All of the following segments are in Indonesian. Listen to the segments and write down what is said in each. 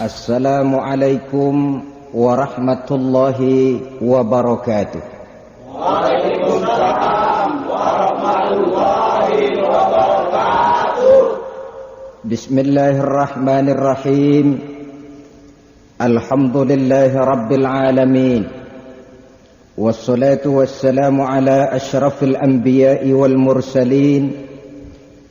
Assalamualaikum warahmatullahi wabarakatuh. Waalaikumsalam warahmatullahi wabarakatuh. Bismillahirrahmanirrahim. Alhamdulillahi rabbil alamin. Wassalatu wassalamu ala asyrafil anbiya'i wal mursalin,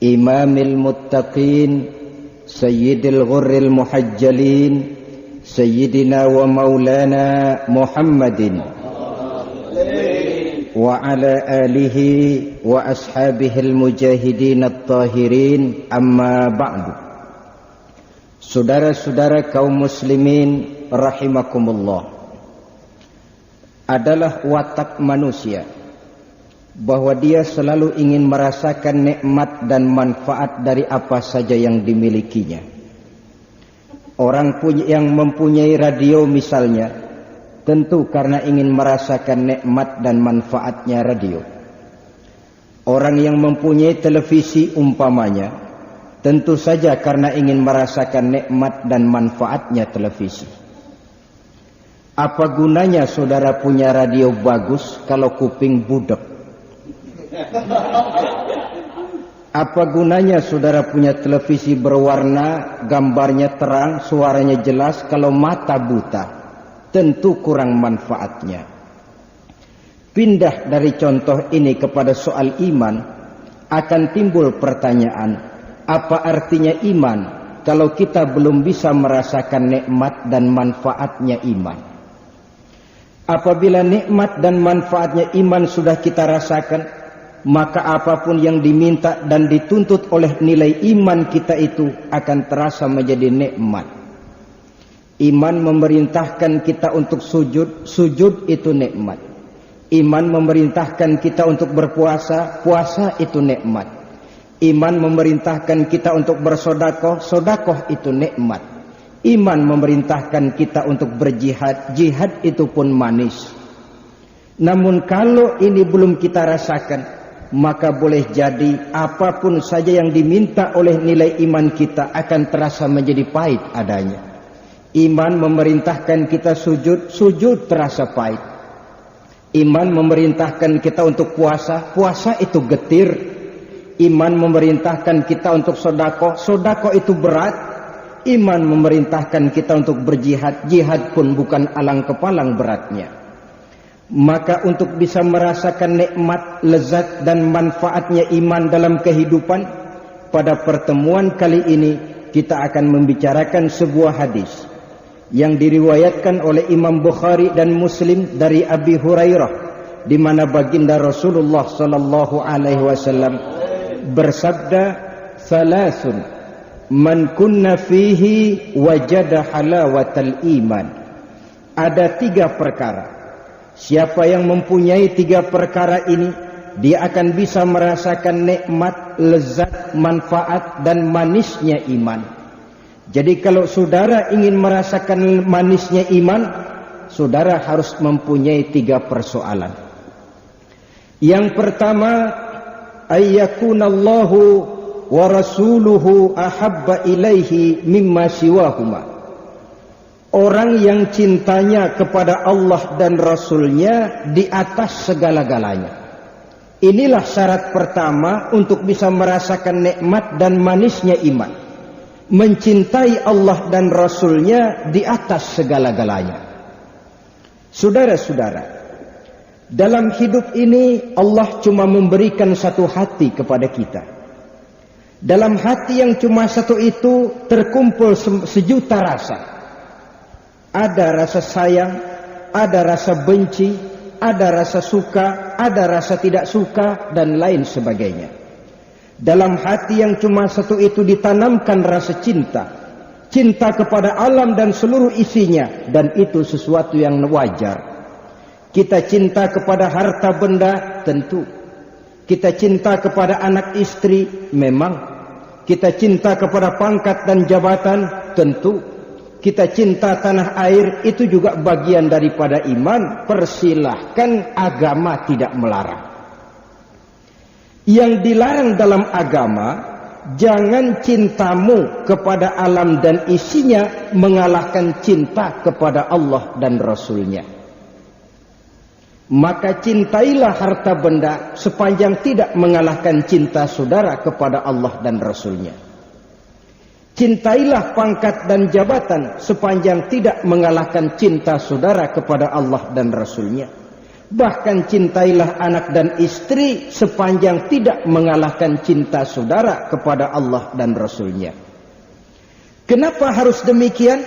imamil muttaqin, sayyidil ghurril muhajjalin, sayyidina wa maulana Muhammadin wa ala alihi wa ashabihil mujahidin at-tahirin, amma ba'du. Saudara-saudara kaum muslimin rahimakumullah, adalah watak manusia bahwa dia selalu ingin merasakan nikmat dan manfaat dari apa saja yang dimilikinya. Orang yang mempunyai radio misalnya, tentu karena ingin merasakan nikmat dan manfaatnya radio. Orang yang mempunyai televisi umpamanya, tentu saja karena ingin merasakan nikmat dan manfaatnya televisi. Apa gunanya saudara punya radio bagus kalau kuping budek? Apa gunanya saudara punya televisi berwarna, gambarnya terang, suaranya jelas, kalau mata buta? Tentu kurang manfaatnya. Pindah dari contoh ini kepada soal iman, akan timbul pertanyaan, apa artinya iman kalau kita belum bisa merasakan nikmat dan manfaatnya iman? Apabila nikmat dan manfaatnya iman sudah kita rasakan, maka apapun yang diminta dan dituntut oleh nilai iman kita itu akan terasa menjadi nikmat. Iman memerintahkan kita untuk sujud, sujud itu nikmat. Iman memerintahkan kita untuk berpuasa, puasa itu nikmat. Iman memerintahkan kita untuk bersedekah, sedekah itu nikmat. Iman memerintahkan kita untuk berjihad, jihad itu pun manis. Namun kalau ini belum kita rasakan, maka boleh jadi apapun saja yang diminta oleh nilai iman kita akan terasa menjadi pahit adanya. Iman memerintahkan kita sujud, sujud terasa pahit. Iman memerintahkan kita untuk puasa, puasa itu getir. Iman memerintahkan kita untuk sedekah, sedekah itu berat. Iman memerintahkan kita untuk berjihad, jihad pun bukan alang kepalang beratnya. Maka untuk bisa merasakan nikmat, lezat dan manfaatnya iman dalam kehidupan, pada pertemuan kali ini kita akan membicarakan sebuah hadis yang diriwayatkan oleh Imam Bukhari dan Muslim dari Abi Hurairah, di mana baginda Rasulullah sallallahu alaihi wasallam bersabda, "Thalathun man kunna fihi wajada halawatal iman." Ada 3 perkara. Siapa yang mempunyai 3 perkara ini, dia akan bisa merasakan nikmat, lezat, manfaat dan manisnya iman. Jadi kalau saudara ingin merasakan manisnya iman, saudara harus mempunyai 3 persoalan. Yang pertama, ayyakunallahu wa rasuluhu ahabba ilaihi mimma siwahuma. Orang yang cintanya kepada Allah dan Rasulnya di atas segala-galanya. Inilah syarat pertama untuk bisa merasakan nikmat dan manisnya iman. Mencintai Allah dan Rasulnya di atas segala-galanya. Saudara-saudara, dalam hidup ini Allah cuma memberikan satu hati kepada kita. Dalam hati yang cuma satu itu terkumpul sejuta rasa. Ada rasa sayang, ada rasa benci, ada rasa suka, ada rasa tidak suka, dan lain sebagainya. Dalam hati yang cuma satu itu ditanamkan rasa cinta. Cinta kepada alam dan seluruh isinya, dan itu sesuatu yang wajar. Kita cinta kepada harta benda, tentu. Kita cinta kepada anak istri, memang. Kita cinta kepada pangkat dan jabatan, tentu. Kita cinta tanah air, itu juga bagian daripada iman. Persilahkan, agama tidak melarang. Yang dilarang dalam agama jangan cintamu kepada alam dan isinya mengalahkan cinta kepada Allah dan Rasul-Nya. Maka cintailah harta benda sepanjang tidak mengalahkan cinta saudara kepada Allah dan Rasul-Nya. Cintailah pangkat dan jabatan sepanjang tidak mengalahkan cinta saudara kepada Allah dan Rasul-Nya. Bahkan cintailah anak dan istri sepanjang tidak mengalahkan cinta saudara kepada Allah dan Rasul-Nya. Kenapa harus demikian?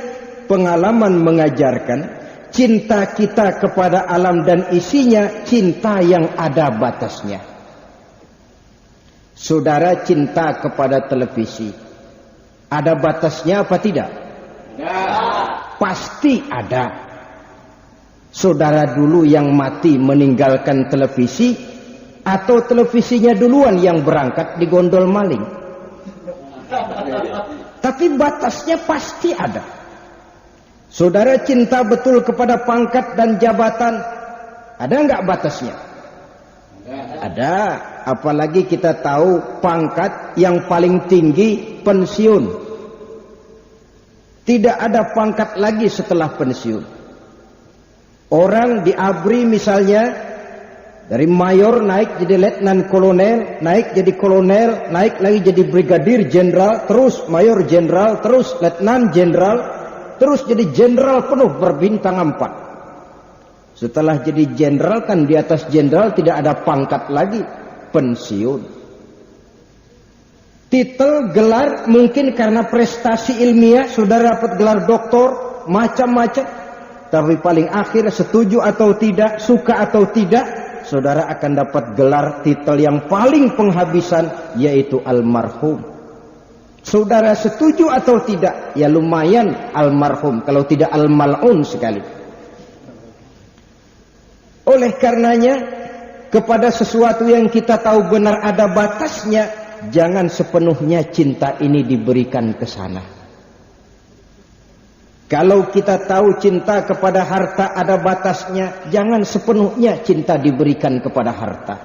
Pengalaman mengajarkan cinta kita kepada alam dan isinya cinta yang ada batasnya. Saudara cinta kepada televisi, ada batasnya apa tidak? Pasti ada. Saudara dulu yang mati meninggalkan televisi, atau televisinya duluan yang berangkat digondol maling? Tapi batasnya pasti ada. Saudara cinta betul kepada pangkat dan jabatan, ada nggak batasnya? Ada. Apalagi kita tahu pangkat yang paling tinggi pensiun. Tidak ada pangkat lagi setelah pensiun. Orang di ABRI misalnya, dari mayor naik jadi letnan kolonel, naik jadi kolonel, naik lagi jadi brigadir jenderal, terus mayor jenderal, terus letnan jenderal, terus jadi jenderal penuh berbintang 4. Setelah jadi jenderal kan di atas jenderal tidak ada pangkat lagi, pensiun. Titel, gelar, mungkin karena prestasi ilmiah saudara dapat gelar doktor, macam-macam. Tapi paling akhir setuju atau tidak, suka atau tidak, saudara akan dapat gelar titel yang paling penghabisan, yaitu almarhum. Saudara setuju atau tidak, ya lumayan almarhum, kalau tidak al-mal'un sekali. Oleh karenanya, kepada sesuatu yang kita tahu benar ada batasnya, jangan sepenuhnya cinta ini diberikan ke sana. Kalau kita tahu cinta kepada harta ada batasnya, jangan sepenuhnya cinta diberikan kepada harta.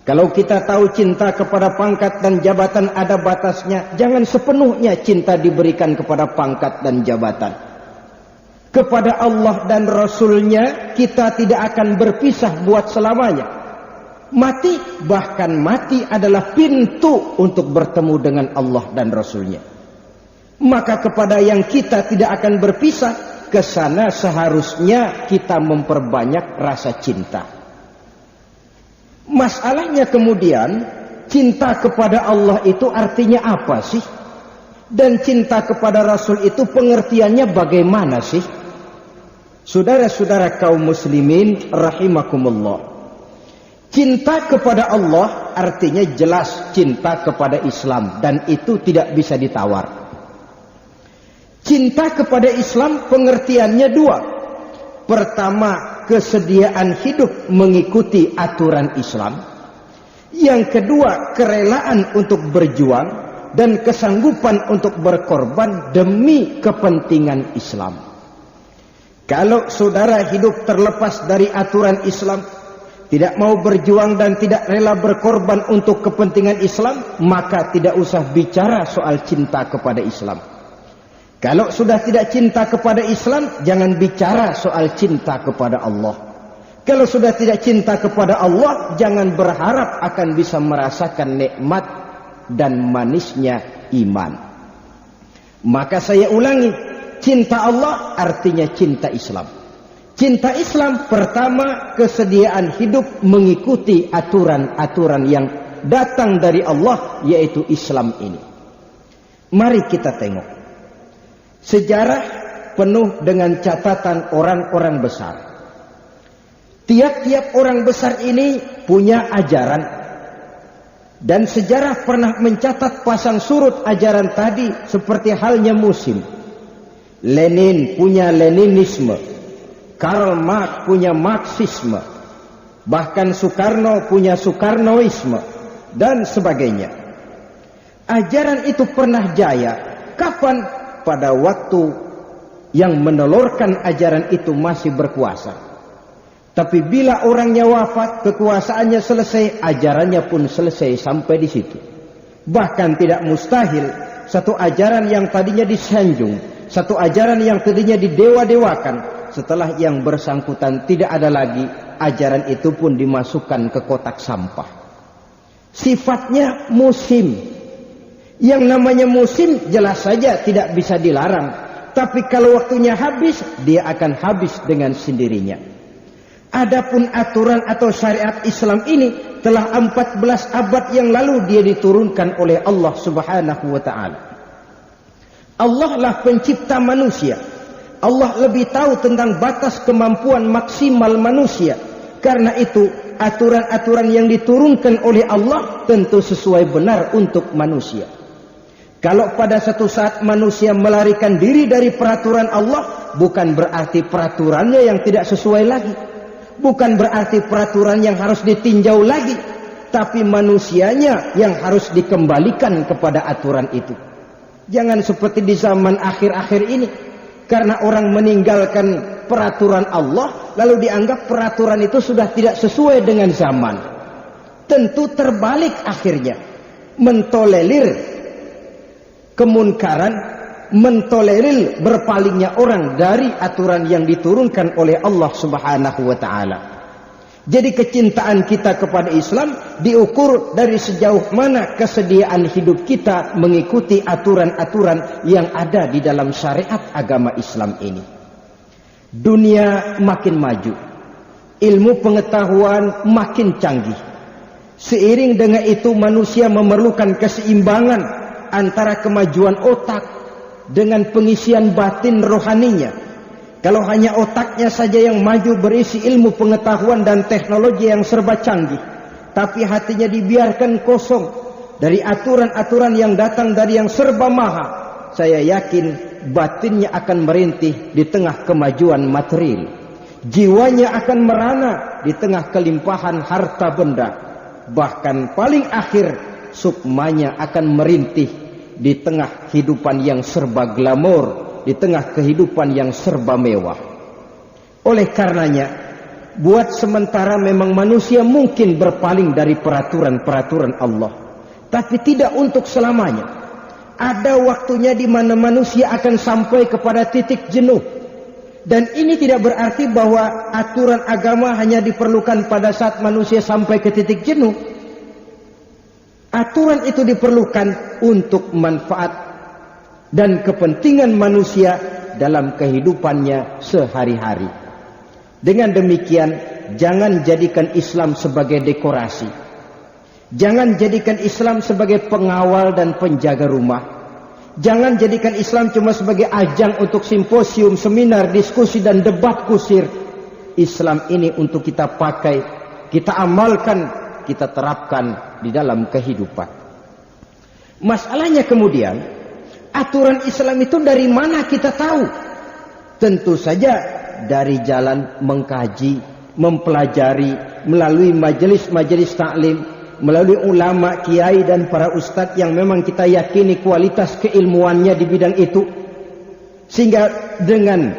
Kalau kita tahu cinta kepada pangkat dan jabatan ada batasnya, jangan sepenuhnya cinta diberikan kepada pangkat dan jabatan. Kepada Allah dan Rasul-Nya kita tidak akan berpisah buat selamanya. Mati, bahkan mati adalah pintu untuk bertemu dengan Allah dan Rasul-Nya. Maka kepada yang kita tidak akan berpisah, ke sana seharusnya kita memperbanyak rasa cinta. Masalahnya kemudian, cinta kepada Allah itu artinya apa sih? Dan cinta kepada Rasul itu pengertiannya bagaimana sih? Saudara-saudara kaum muslimin rahimakumullah. Cinta kepada Allah artinya jelas cinta kepada Islam, dan itu tidak bisa ditawar. Cinta kepada Islam pengertiannya dua. Pertama, kesediaan hidup mengikuti aturan Islam. Yang kedua, kerelaan untuk berjuang dan kesanggupan untuk berkorban demi kepentingan Islam. Kalau saudara hidup terlepas dari aturan Islam, tidak mau berjuang dan tidak rela berkorban untuk kepentingan Islam, maka tidak usah bicara soal cinta kepada Islam. Kalau sudah tidak cinta kepada Islam, jangan bicara soal cinta kepada Allah. Kalau sudah tidak cinta kepada Allah, jangan berharap akan bisa merasakan nikmat dan manisnya iman. Maka saya ulangi, cinta Allah artinya cinta Islam. Cinta Islam pertama, kesediaan hidup mengikuti aturan-aturan yang datang dari Allah, yaitu Islam ini. Mari kita tengok. Sejarah penuh dengan catatan orang-orang besar. Tiap-tiap orang besar ini punya ajaran. Dan sejarah pernah mencatat pasang surut ajaran tadi seperti halnya musim. Lenin punya Leninisme. Karl Marx punya Marxisme. Bahkan Soekarno punya Soekarnoisme. Dan sebagainya. Ajaran itu pernah jaya. Kapan? Pada waktu yang menelurkan ajaran itu masih berkuasa. Tapi bila orangnya wafat, kekuasaannya selesai, ajarannya pun selesai sampai di situ. Bahkan tidak mustahil satu ajaran yang tadinya disanjung, satu ajaran yang tadinya didewa-dewakan, setelah yang bersangkutan tidak ada lagi, ajaran itu pun dimasukkan ke kotak sampah. Sifatnya musim. Yang namanya musim jelas saja tidak bisa dilarang, tapi kalau waktunya habis, dia akan habis dengan sendirinya. Adapun aturan atau syariat Islam ini telah 14 abad yang lalu dia diturunkan oleh Allah Subhanahu wa taala. Allah lah pencipta manusia. Allah lebih tahu tentang batas kemampuan maksimal manusia. Karena itu aturan-aturan yang diturunkan oleh Allah tentu sesuai benar untuk manusia. Kalau pada satu saat manusia melarikan diri dari peraturan Allah, bukan berarti peraturannya yang tidak sesuai lagi. Bukan berarti peraturan yang harus ditinjau lagi. Tapi manusianya yang harus dikembalikan kepada aturan itu. Jangan seperti di zaman akhir-akhir ini. Karena orang meninggalkan peraturan Allah, lalu dianggap peraturan itu sudah tidak sesuai dengan zaman. Tentu terbalik akhirnya. Mentolerir kemunkaran, mentolerir berpalingnya orang dari aturan yang diturunkan oleh Allah Subhanahu wa taala. Jadi kecintaan kita kepada Islam diukur dari sejauh mana kesediaan hidup kita mengikuti aturan-aturan yang ada di dalam syariat agama Islam ini. Dunia makin maju, ilmu pengetahuan makin canggih. Seiring dengan itu manusia memerlukan keseimbangan antara kemajuan otak dengan pengisian batin rohaninya. Kalau hanya otaknya saja yang maju berisi ilmu pengetahuan dan teknologi yang serba canggih, tapi hatinya dibiarkan kosong dari aturan-aturan yang datang dari yang serba mahal, saya yakin batinnya akan merintih di tengah kemajuan material. Jiwanya akan merana di tengah kelimpahan harta benda. Bahkan paling akhir sukmanya akan merintih di tengah kehidupan yang serba glamor, di tengah kehidupan yang serba mewah. Oleh karenanya, buat sementara memang manusia mungkin berpaling dari peraturan-peraturan Allah, tapi tidak untuk selamanya. Ada waktunya di mana manusia akan sampai kepada titik jenuh. Dan ini tidak berarti bahwa aturan agama hanya diperlukan pada saat manusia sampai ke titik jenuh. Aturan itu diperlukan untuk manfaat dan kepentingan manusia dalam kehidupannya sehari-hari. Dengan demikian, jangan jadikan Islam sebagai dekorasi. Jangan jadikan Islam sebagai pengawal dan penjaga rumah. Jangan jadikan Islam cuma sebagai ajang untuk simposium, seminar, diskusi dan debat kusir. Islam ini untuk kita pakai, kita amalkan, kita terapkan di dalam kehidupan. Masalahnya kemudian, aturan Islam itu dari mana kita tahu? Tentu saja dari jalan mengkaji, mempelajari, melalui majelis-majelis taklim, melalui ulama, kiai dan para ustadz yang memang kita yakini kualitas keilmuannya di bidang itu. Sehingga dengan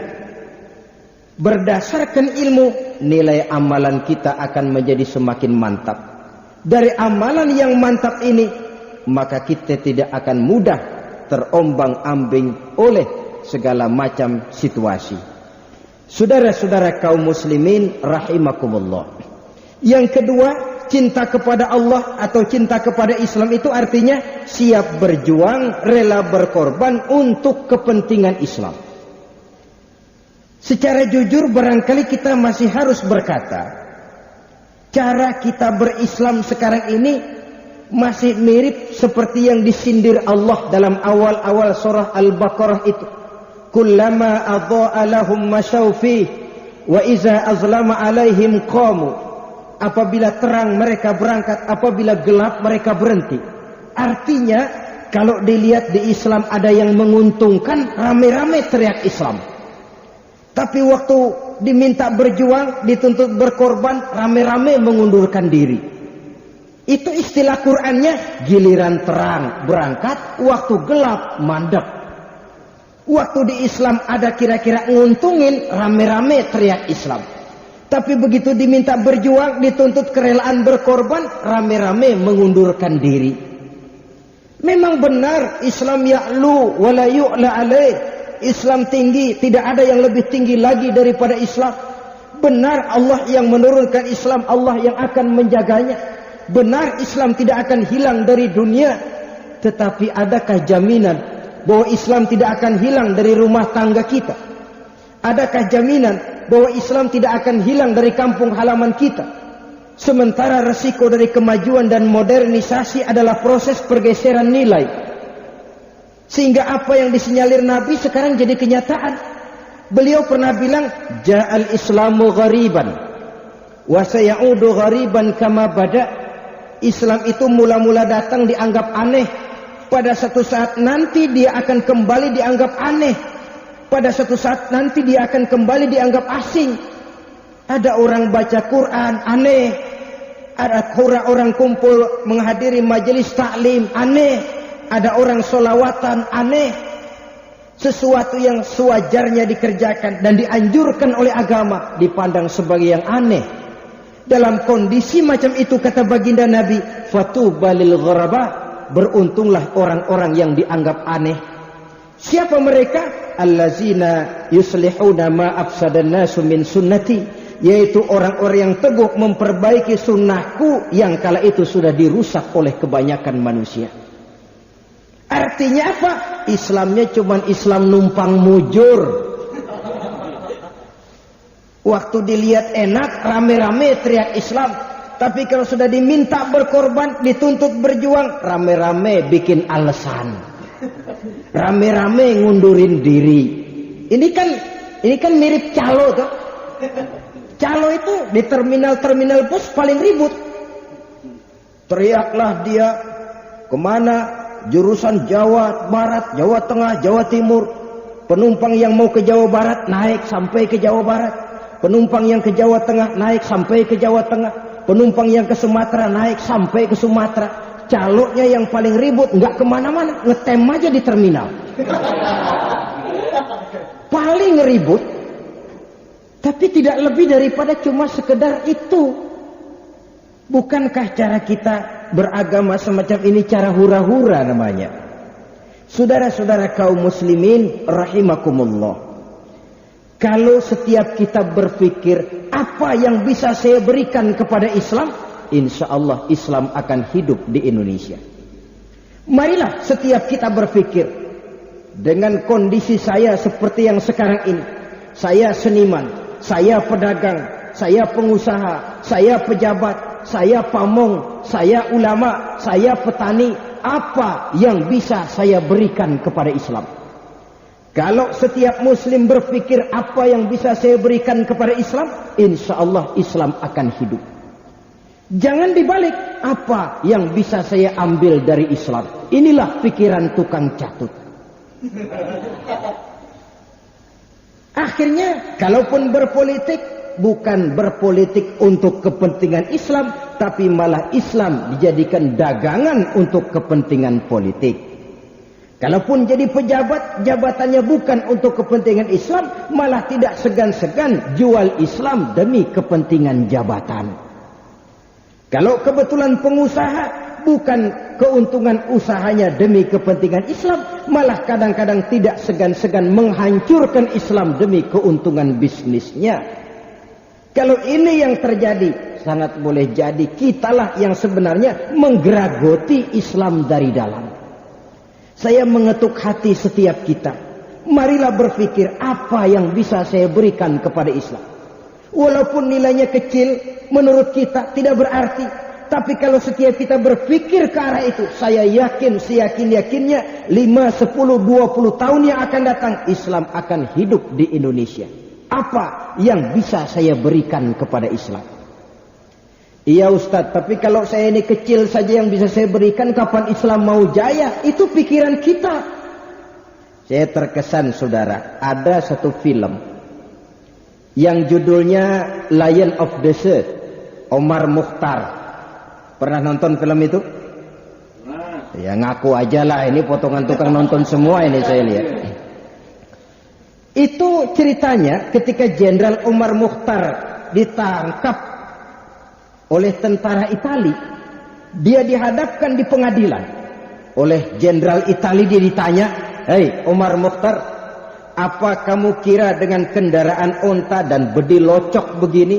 berdasarkan ilmu, nilai amalan kita akan menjadi semakin mantap. Dari amalan yang mantap ini, maka kita tidak akan mudah terombang-ambing oleh segala macam situasi. Saudara-saudara kaum muslimin rahimakumullah. Yang kedua, cinta kepada Allah atau cinta kepada Islam itu artinya siap berjuang, rela berkorban untuk kepentingan Islam. Secara jujur barangkali kita masih harus berkata, cara kita berislam sekarang ini masih mirip seperti yang disindir Allah dalam awal-awal surah Al-Baqarah itu. Kullama adha'a lahum masyaw fi wa iza azlama alaihim qamu. Apabila terang mereka berangkat, apabila gelap mereka berhenti. Artinya kalau dilihat di Islam ada yang menguntungkan, rame-rame teriak Islam. Tapi waktu diminta berjuang, dituntut berkorban, rame-rame mengundurkan diri. Itu istilah Qur'annya, giliran terang berangkat, waktu gelap mandek. Waktu di Islam ada kira-kira nguntungin, rame-rame teriak Islam. Tapi begitu diminta berjuang, dituntut kerelaan berkorban, rame-rame mengundurkan diri. Memang benar Islam ya'lu wa la yu'la alaih. Islam tinggi, tidak ada yang lebih tinggi lagi daripada Islam. Benar Allah yang menurunkan Islam, Allah yang akan menjaganya. Benar Islam tidak akan hilang dari dunia. Tetapi adakah jaminan bahwa Islam tidak akan hilang dari rumah tangga kita? Adakah jaminan bahwa Islam tidak akan hilang dari kampung halaman kita? Sementara resiko dari kemajuan dan modernisasi adalah proses pergeseran nilai. Sehingga apa yang disinyalir Nabi sekarang jadi kenyataan. Beliau pernah bilang, Ja'al Islamu ghariban wa sayaudu ghariban kama bada. Islam itu mula-mula datang dianggap aneh. Pada satu saat nanti dia akan kembali dianggap aneh. Pada satu saat nanti dia akan kembali dianggap asing. Ada orang baca Quran, aneh. Ada orang kumpul menghadiri majelis taklim, aneh. Ada orang solawatan, aneh. Sesuatu yang sewajarnya dikerjakan dan dianjurkan oleh agama dipandang sebagai yang aneh. Dalam kondisi macam itu, kata baginda Nabi, fatuba lil ghuraba, beruntunglah orang-orang yang dianggap aneh. Siapa mereka? Allazina yuslihuna ma afsadan nasu min sunnati, yaitu orang-orang yang teguh memperbaiki sunnahku yang kala itu sudah dirusak oleh kebanyakan manusia. Artinya apa? Islamnya cuman Islam numpang mujur. Waktu dilihat enak, rame-rame teriak Islam. Tapi kalau sudah diminta berkorban, dituntut berjuang, rame-rame bikin alasan. Rame-rame ngundurin diri. Ini kan mirip calo tuh. Calo itu di terminal bus paling ribut. Teriaklah dia kemana? Jurusan Jawa Barat, Jawa Tengah, Jawa Timur. Penumpang yang mau ke Jawa Barat naik sampai ke Jawa Barat. Penumpang yang ke Jawa Tengah naik sampai ke Jawa Tengah. Penumpang yang ke Sumatera naik sampai ke Sumatera. Caloknya yang paling ribut, nggak kemana-mana, ngetem aja di terminal. Paling ribut, tapi tidak lebih daripada cuma sekedar itu. Bukankah cara kita beragama semacam ini cara hura-hura namanya? Saudara-saudara kaum muslimin rahimakumullah, kalau setiap kita berpikir apa yang bisa saya berikan kepada Islam, insya Allah Islam akan hidup di Indonesia. Marilah setiap kita berpikir, dengan kondisi saya seperti yang sekarang ini, saya seniman, saya pedagang, saya pengusaha, saya pejabat, saya pamong, saya ulama, saya petani, apa yang bisa saya berikan kepada Islam? Kalau setiap muslim berpikir apa yang bisa saya berikan kepada Islam, insya Allah Islam akan hidup. Jangan dibalik, apa yang bisa saya ambil dari Islam? Inilah pikiran tukang catut. Akhirnya, kalaupun berpolitik, bukan berpolitik untuk kepentingan Islam, tapi malah Islam dijadikan dagangan untuk kepentingan politik. Kalaupun jadi pejabat, jabatannya bukan untuk kepentingan Islam, malah tidak segan-segan jual Islam demi kepentingan jabatan. Kalau kebetulan pengusaha, bukan keuntungan usahanya demi kepentingan Islam, malah kadang-kadang tidak segan-segan menghancurkan Islam demi keuntungan bisnisnya. Kalau ini yang terjadi, sangat boleh jadi kitalah yang sebenarnya menggeragoti Islam dari dalam. Saya mengetuk hati setiap kita. Marilah berpikir apa yang bisa saya berikan kepada Islam. Walaupun nilainya kecil, menurut kita tidak berarti. Tapi kalau setiap kita berpikir ke arah itu, saya yakin, seyakin-yakinnya 5, 10, 20 tahun yang akan datang, Islam akan hidup di Indonesia. Apa yang bisa saya berikan kepada Islam? Iya Ustadz, tapi kalau saya ini kecil saja yang bisa saya berikan, kapan Islam mau jaya? Itu pikiran kita. Saya terkesan saudara, ada satu film yang judulnya Lion of the Sea, Omar Mukhtar. Pernah nonton film itu? Ya ngaku aja lah, ini potongan tukang nonton semua ini saya lihat. Itu ceritanya ketika Jenderal Omar Mukhtar ditangkap oleh tentara Itali, dia dihadapkan di pengadilan. oleh Jenderal Itali. Dia ditanya, "Hei Omar Mukhtar, apa kamu kira dengan kendaraan onta dan bedi locok begini,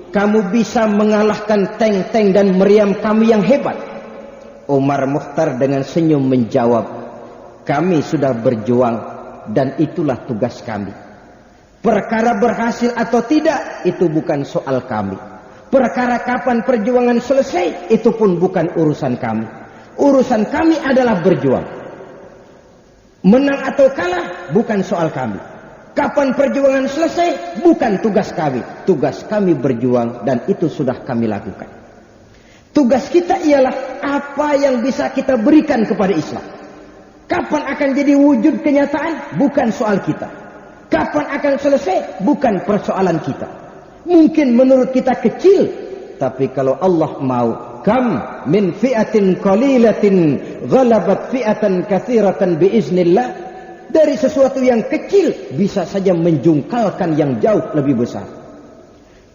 kamu bisa mengalahkan tank-tank dan meriam kami yang hebat?" Omar Mukhtar dengan senyum menjawab, "Kami sudah berjuang dan itulah tugas kami. Perkara berhasil atau tidak, itu bukan soal kami. Perkara kapan perjuangan selesai, itu pun bukan urusan kami. Urusan kami adalah berjuang. Menang atau kalah, bukan soal kami. Kapan perjuangan selesai, bukan tugas kami. Tugas kami berjuang dan itu sudah kami lakukan. Tugas kita ialah apa yang bisa kita berikan kepada Islam. Kapan akan jadi wujud kenyataan, bukan soal kita. Kapan akan selesai, bukan persoalan kita. Mungkin menurut kita kecil, tapi kalau Allah mau, kam min fi'atin qalilatin ghalabat fi'atan katsiratan biiznillah, dari sesuatu yang kecil bisa saja menjungkalkan yang jauh lebih besar.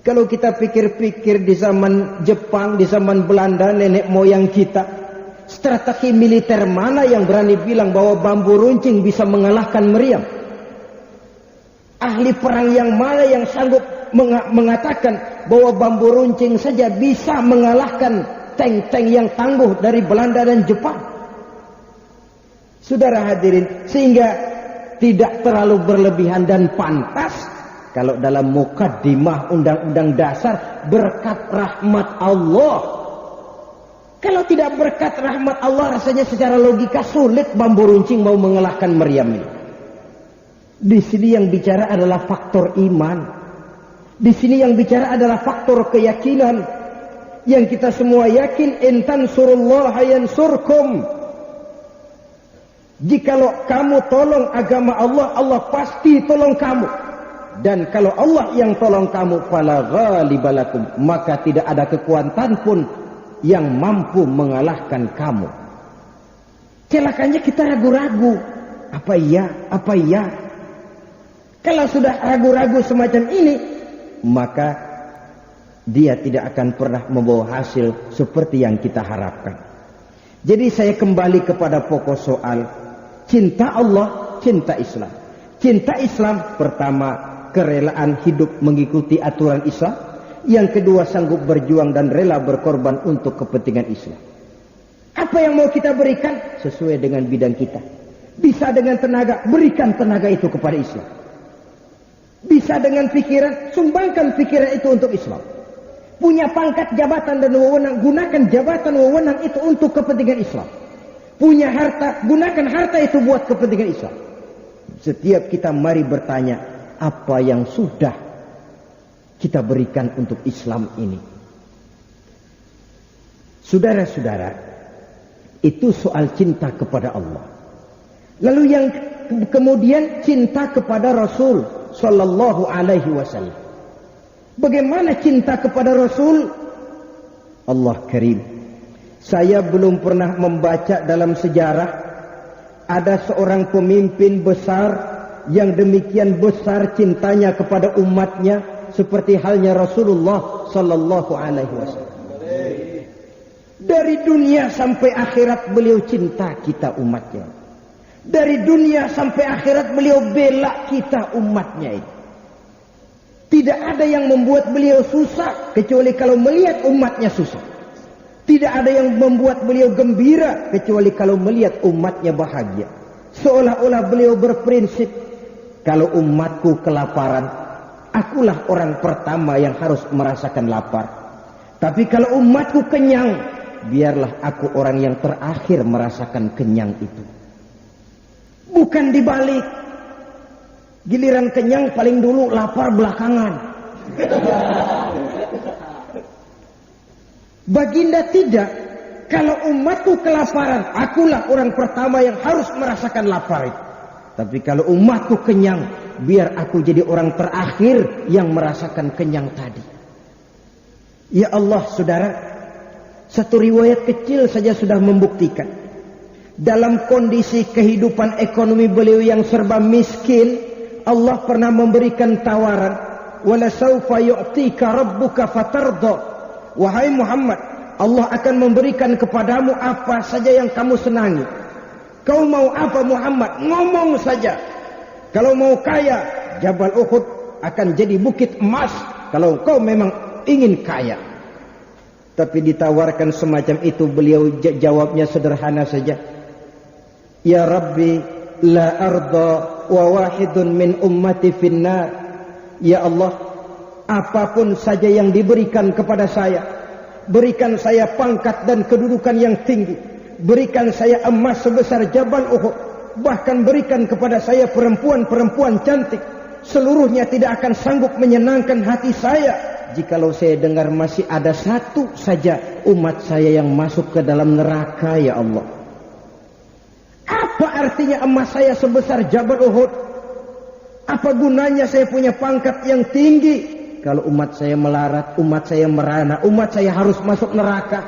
Kalau kita pikir-pikir di zaman Jepang, di zaman Belanda, nenek moyang kita, strategi militer mana yang berani bilang bahwa bambu runcing bisa mengalahkan meriam? Ahli perang yang mana yang sanggup mengatakan bahwa bambu runcing saja bisa mengalahkan tank-tank yang tangguh dari Belanda dan Jepang? Saudara hadirin, sehingga tidak terlalu berlebihan dan pantas kalau dalam mukaddimah undang-undang dasar berkat rahmat Allah. Kalau tidak berkat rahmat Allah, rasanya secara logika sulit bambu runcing mau mengalahkan meriam ini. Di sini yang bicara adalah faktor iman. Di sini yang bicara adalah faktor keyakinan. Yang kita semua yakin, in tansurullaha yansurkum. Jikalau kamu tolong agama Allah, Allah pasti tolong kamu. Dan kalau Allah yang tolong kamu, fala ghalibalakum, maka tidak ada kekuatan pun yang mampu mengalahkan kamu. Celakanya kita ragu-ragu. Apa iya? Apa iya? Kalau sudah ragu-ragu semacam ini, maka dia tidak akan pernah membawa hasil seperti yang kita harapkan. Jadi saya kembali kepada pokok soal. Cinta Allah, cinta Islam. Cinta Islam, pertama, kerelaan hidup mengikuti aturan Islam. Yang kedua, sanggup berjuang dan rela berkorban untuk kepentingan Islam. Apa yang mau kita berikan? Sesuai dengan bidang kita. Bisa dengan tenaga, berikan tenaga itu kepada Islam. Bisa dengan pikiran, sumbangkan pikiran itu untuk Islam. Punya pangkat, jabatan dan wewenang, gunakan jabatan wewenang itu untuk kepentingan Islam. Punya harta, gunakan harta itu buat kepentingan Islam. Setiap kita mari bertanya, apa yang sudah kita berikan untuk Islam ini? Saudara-saudara, itu soal cinta kepada Allah. Lalu yang kemudian cinta kepada Rasul Sallallahu Alaihi Wasallam. Bagaimana cinta kepada Rasul? Allah Karim. Saya belum pernah membaca dalam sejarah ada seorang pemimpin besar yang demikian besar cintanya kepada umatnya seperti halnya Rasulullah Sallallahu Alaihi Wasallam. Dari dunia sampai akhirat beliau cinta kita umatnya. Dari dunia sampai akhirat beliau bela kita umatnya ini. Tidak ada yang membuat beliau susah kecuali kalau melihat umatnya susah. Tidak ada yang membuat beliau gembira kecuali kalau melihat umatnya bahagia. Seolah-olah beliau berprinsip, kalau umatku kelaparan, akulah orang pertama yang harus merasakan lapar. Tapi kalau umatku kenyang, biarlah aku orang yang terakhir merasakan kenyang itu. Bukan dibalik. Giliran kenyang paling dulu, lapar belakangan. Baginda tidak. Kalau umatku kelaparan, akulah orang pertama yang harus merasakan lapar itu. Tapi kalau umatku kenyang, biar aku jadi orang terakhir yang merasakan kenyang tadi. Ya Allah, saudara, satu riwayat kecil saja sudah membuktikan. Dalam kondisi kehidupan ekonomi beliau yang serba miskin, Allah pernah memberikan tawaran, wala saufa yu'tika rabbuka fatardha. Wahai Muhammad, Allah akan memberikan kepadamu apa saja yang kamu senangi. Kau mau apa Muhammad? Ngomong saja. Kalau mau kaya, Jabal Uhud akan jadi bukit emas. Kalau kau memang ingin kaya. Tapi ditawarkan semacam itu, beliau jawabnya sederhana saja. Ya Rabbi, la arda wa wahidun min ummati finnar. Ya Allah, apapun saja yang diberikan kepada saya, berikan saya pangkat dan kedudukan yang tinggi, berikan saya emas sebesar Jabal Uhud, bahkan berikan kepada saya perempuan-perempuan cantik, seluruhnya tidak akan sanggup menyenangkan hati saya jikalau saya dengar masih ada satu saja umat saya yang masuk ke dalam neraka, ya Allah. Apa artinya emas saya sebesar Jabal Uhud? Apa gunanya saya punya pangkat yang tinggi kalau umat saya melarat, umat saya merana, umat saya harus masuk neraka?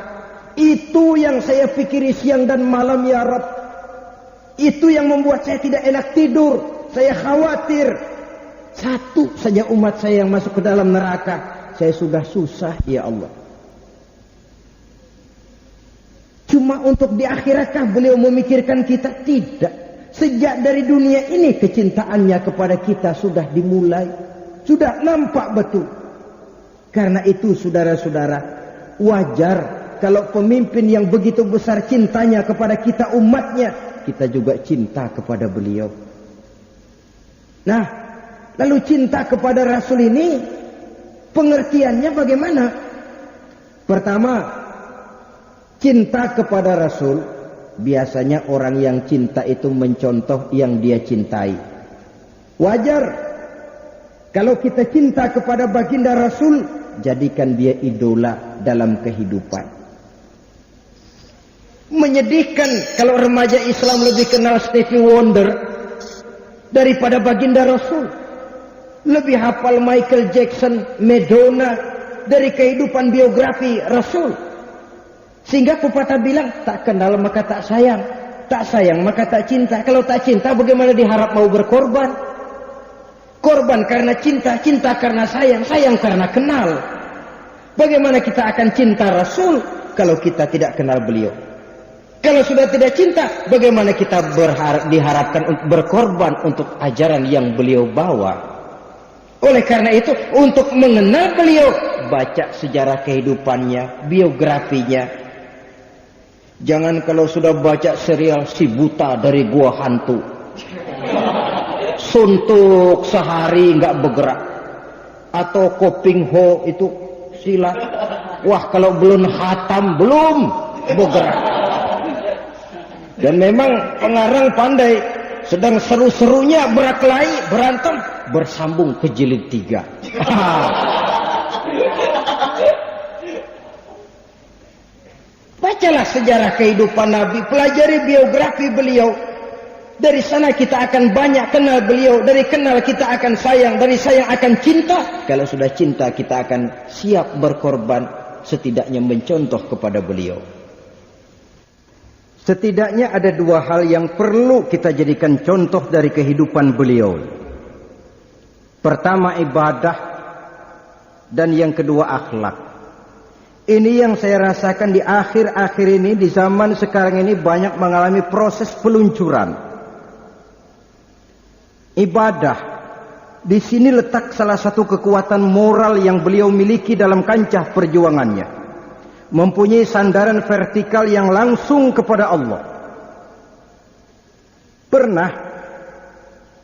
Itu yang saya pikiri siang dan malam, ya Rabb. Itu yang membuat saya tidak enak tidur. Saya khawatir satu saja umat saya yang masuk ke dalam neraka, saya sudah susah, ya Allah. Cuma untuk di akhiratkah beliau memikirkan kita? Tidak. Sejak dari dunia ini kecintaannya kepada kita sudah dimulai, sudah nampak betul. Karena itu saudara-saudara, wajar kalau pemimpin yang begitu besar cintanya kepada kita umatnya, kita juga cinta kepada beliau. Nah, lalu cinta kepada Rasul ini pengertiannya bagaimana? Pertama, cinta kepada Rasul, biasanya orang yang cinta itu mencontoh yang dia cintai. Wajar kalau kita cinta kepada baginda Rasul, jadikan dia idola dalam kehidupan. Menyedihkan kalau remaja Islam lebih kenal Stevie Wonder daripada baginda Rasul, lebih hafal Michael Jackson, Madonna dari kehidupan biografi Rasul. Sehingga pepatah bilang, tak kenal maka tak sayang maka tak cinta. Kalau tak cinta bagaimana diharap mau berkorban? Korban karena cinta, cinta karena sayang, sayang karena kenal. Bagaimana kita akan cinta Rasul kalau kita tidak kenal beliau? Kalau sudah tidak cinta, bagaimana kita diharapkan untuk berkorban untuk ajaran yang beliau bawa? Oleh karena itu, untuk mengenal beliau, baca sejarah kehidupannya, biografinya. Jangan kalau sudah baca serial Si Buta dari Gua Hantu, suntuk sehari nggak bergerak, atau Koping Ho itu silat, wah kalau belum khatam belum bergerak. Dan memang pengarang pandai, sedang seru-serunya berkelahi berantem, bersambung ke jilid 3. Bacalah sejarah kehidupan Nabi, pelajari biografi beliau. Dari sana kita akan banyak kenal beliau. Dari kenal kita akan sayang, dari sayang akan cinta. Kalau sudah cinta kita akan siap berkorban, setidaknya mencontoh kepada beliau. Setidaknya ada dua hal yang perlu kita jadikan contoh dari kehidupan beliau. Pertama ibadah, dan yang kedua akhlak. Ini yang saya rasakan di akhir-akhir ini, di zaman sekarang ini banyak mengalami proses peluncuran. Ibadah, di sini letak salah satu kekuatan moral yang beliau miliki dalam kancah perjuangannya. Mempunyai sandaran vertikal yang langsung kepada Allah. Pernah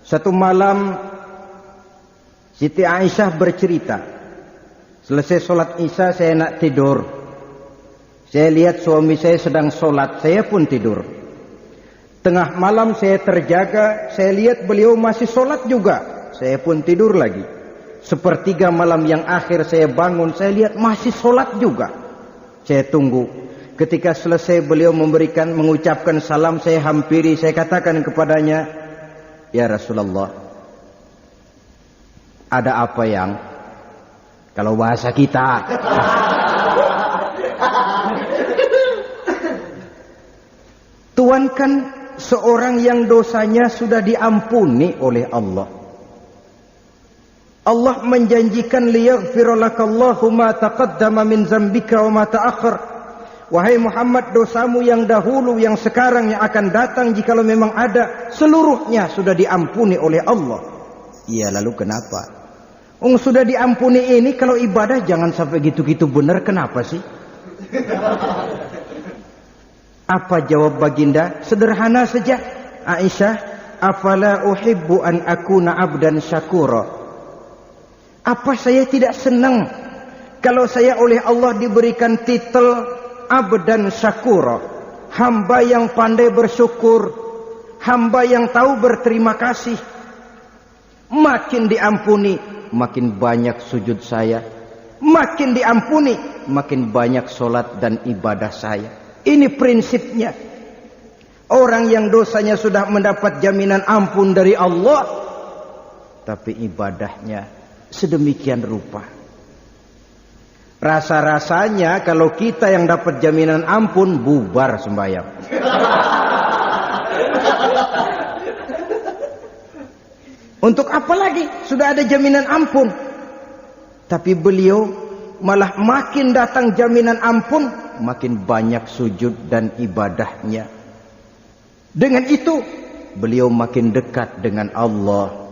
satu malam Siti Aisyah bercerita, selesai sholat Isya saya nak tidur. Saya lihat suami saya sedang sholat, saya pun tidur. Tengah malam saya terjaga, saya lihat beliau masih sholat juga, saya pun tidur lagi. Sepertiga malam yang akhir saya bangun, saya lihat masih sholat juga. Saya tunggu. Ketika selesai beliau mengucapkan salam, saya hampiri, saya katakan kepadanya, ya Rasulullah, ada apa yang? Kalau bahasa kita. Tuhan kan seorang yang dosanya sudah diampuni oleh Allah. Allah menjanjikan liyaghfira lakallahu ma taqaddama min dzambika wa ma ta'akhkhar Wahai Muhammad, dosamu yang dahulu, yang sekarang, yang akan datang, jikalau memang ada, seluruhnya sudah diampuni oleh Allah. Iya, lalu kenapa? Sudah diampuni ini, kalau ibadah jangan sampai gitu-gitu benar, kenapa sih? Apa jawab baginda? Sederhana saja. Aisyah, afala uhibbu an akuna abdan syakura. Apa saya tidak senang kalau saya oleh Allah diberikan titel abdan syakura, hamba yang pandai bersyukur, hamba yang tahu berterima kasih. Makin diampuni, makin banyak sujud saya. Makin diampuni, makin banyak solat dan ibadah saya. Ini prinsipnya. Orang yang dosanya sudah mendapat jaminan ampun dari Allah, tapi ibadahnya sedemikian rupa. Rasa-rasanya kalau kita yang dapat jaminan ampun, bubar sembahyang. Untuk apa lagi? Sudah ada jaminan ampun. Tapi beliau malah makin datang jaminan ampun, makin banyak sujud dan ibadahnya. Dengan itu beliau makin dekat dengan Allah.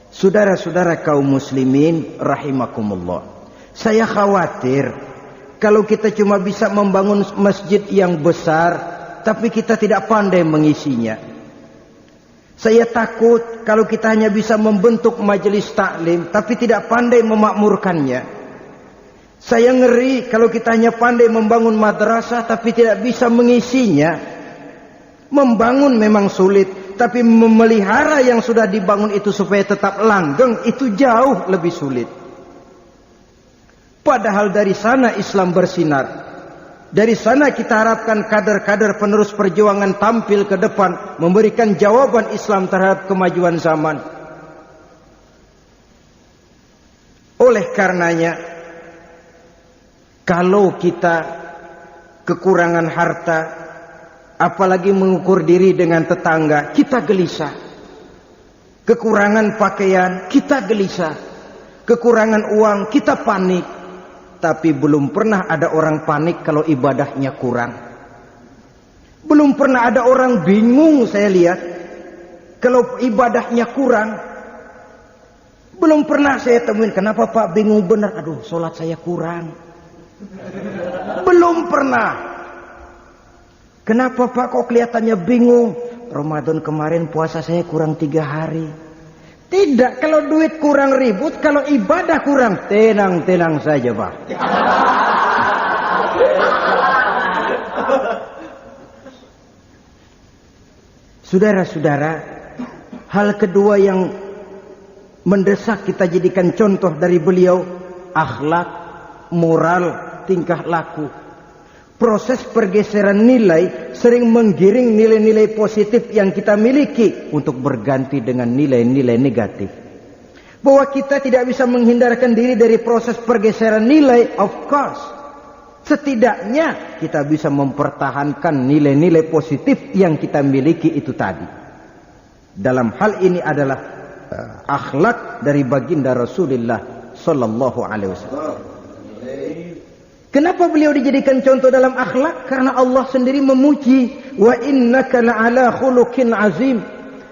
Saudara-saudara kaum muslimin rahimakumullah, saya khawatir kalau kita cuma bisa membangun masjid yang besar, tapi kita tidak pandai mengisinya. Saya takut kalau kita hanya bisa membentuk majelis taklim, tapi tidak pandai memakmurkannya. Saya ngeri kalau kita hanya pandai membangun madrasah, tapi tidak bisa mengisinya. Membangun memang sulit, tapi memelihara yang sudah dibangun itu supaya tetap langgeng, itu jauh lebih sulit. Padahal dari sana Islam bersinar. Dari sana kita harapkan kader-kader penerus perjuangan tampil ke depan, memberikan jawaban Islam terhadap kemajuan zaman. Oleh karenanya, kalau kita kekurangan harta, apalagi mengukur diri dengan tetangga, kita gelisah. Kekurangan pakaian, kita gelisah. Kekurangan uang, kita panik. Tapi belum pernah ada orang panik kalau ibadahnya kurang. Belum pernah ada orang bingung saya lihat kalau ibadahnya kurang. Belum pernah saya temuin, kenapa Pak bingung benar? Aduh, sholat saya kurang. Belum pernah. Kenapa Pak kok kelihatannya bingung? Ramadan kemarin puasa saya kurang 3 hari. Tidak, kalau duit kurang ribut, kalau ibadah kurang, tenang-tenang saja Pak. Saudara-saudara, hal kedua yang mendesak kita jadikan contoh dari beliau, akhlak, moral, tingkah laku. Proses pergeseran nilai sering menggiring nilai-nilai positif yang kita miliki untuk berganti dengan nilai-nilai negatif. Bahwa kita tidak bisa menghindarkan diri dari proses pergeseran nilai, of course. Setidaknya kita bisa mempertahankan nilai-nilai positif yang kita miliki itu tadi. Dalam hal ini adalah akhlak dari baginda Rasulullah sallallahu alaihi wasallam. Kenapa beliau dijadikan contoh dalam akhlak? Karena Allah sendiri memuji, wa innaka la'ala khuluqin azim.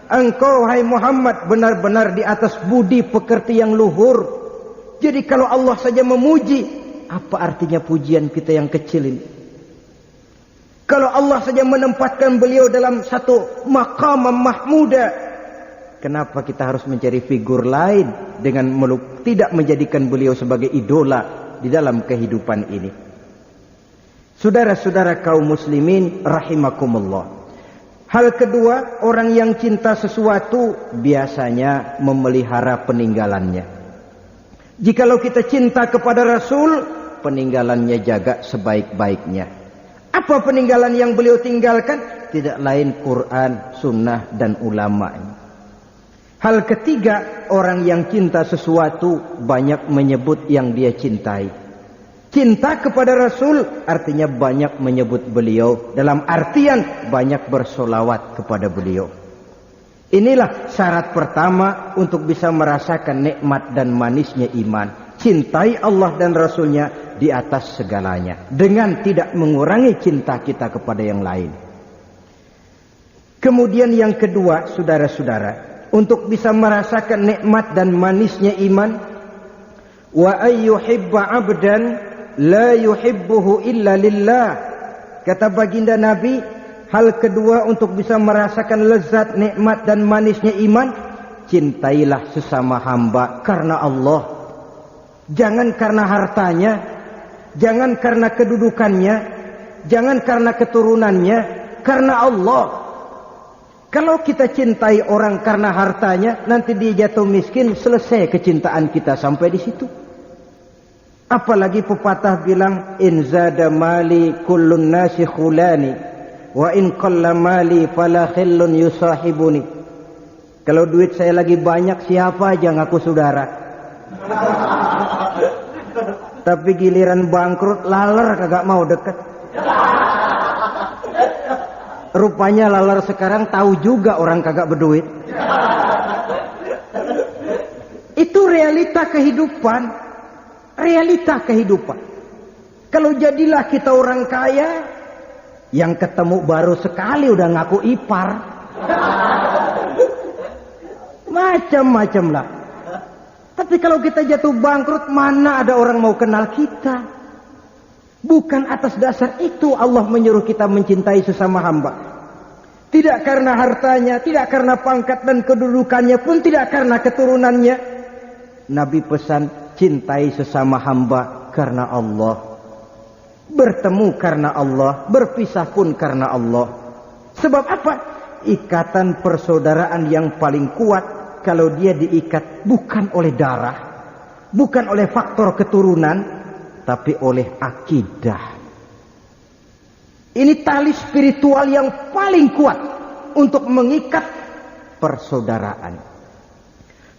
Engkau hai Muhammad benar-benar di atas budi pekerti yang luhur. Jadi kalau Allah saja memuji, apa artinya pujian kita yang kecil ini? Kalau Allah saja menempatkan beliau dalam satu maqam mahmuda, kenapa kita harus mencari figur lain dengan tidak menjadikan beliau sebagai idola di dalam kehidupan ini? Saudara-saudara kaum muslimin rahimakumullah, hal kedua, orang yang cinta sesuatu biasanya memelihara peninggalannya. Jikalau kita cinta kepada Rasul, peninggalannya jaga sebaik-baiknya. Apa peninggalan yang beliau tinggalkan? Tidak lain Quran, sunnah dan ulama. Hal ketiga, orang yang cinta sesuatu banyak menyebut yang dia cintai. Cinta kepada Rasul artinya banyak menyebut beliau, dalam artian banyak bersolawat kepada beliau. Inilah syarat pertama untuk bisa merasakan nikmat dan manisnya iman. Cintai Allah dan Rasulnya di atas segalanya, dengan tidak mengurangi cinta kita kepada yang lain. Kemudian yang kedua, saudara-saudara, untuk bisa merasakan nikmat dan manisnya iman, wa ayyuhibba 'abdan la yuhibbuhu illa lillah. Kata baginda Nabi, hal kedua untuk bisa merasakan lezat, nikmat dan manisnya iman, cintailah sesama hamba karena Allah. Jangan karena hartanya, jangan karena kedudukannya, jangan karena keturunannya, karena Allah. Kalau kita cintai orang karena hartanya, nanti dia jatuh miskin, selesai kecintaan kita sampai di situ. Apalagi pepatah bilang, in zada mali kullun nasi khulani, wa in qalla mali fala khillun yusahibuni. Kalau duit saya lagi banyak, siapa aja ngaku saudara. Tapi giliran bangkrut, laler kagak mau deket. Rupanya laler sekarang tahu juga orang kagak berduit. Itu realita kehidupan. Realita kehidupan. Kalau jadilah kita orang kaya, yang ketemu baru sekali udah ngaku ipar. Macam-macam lah. Tapi kalau kita jatuh bangkrut, mana ada orang mau kenal kita. Bukan atas dasar itu Allah menyuruh kita mencintai sesama hamba. Tidak karena hartanya, tidak karena pangkat dan kedudukannya, pun tidak karena keturunannya. Nabi pesan, cintai sesama hamba karena Allah. Bertemu karena Allah, berpisah pun karena Allah. Sebab apa? Ikatan persaudaraan yang paling kuat kalau dia diikat bukan oleh darah, bukan oleh faktor keturunan, tapi oleh akidah. Ini tali spiritual yang paling kuat untuk mengikat persaudaraan.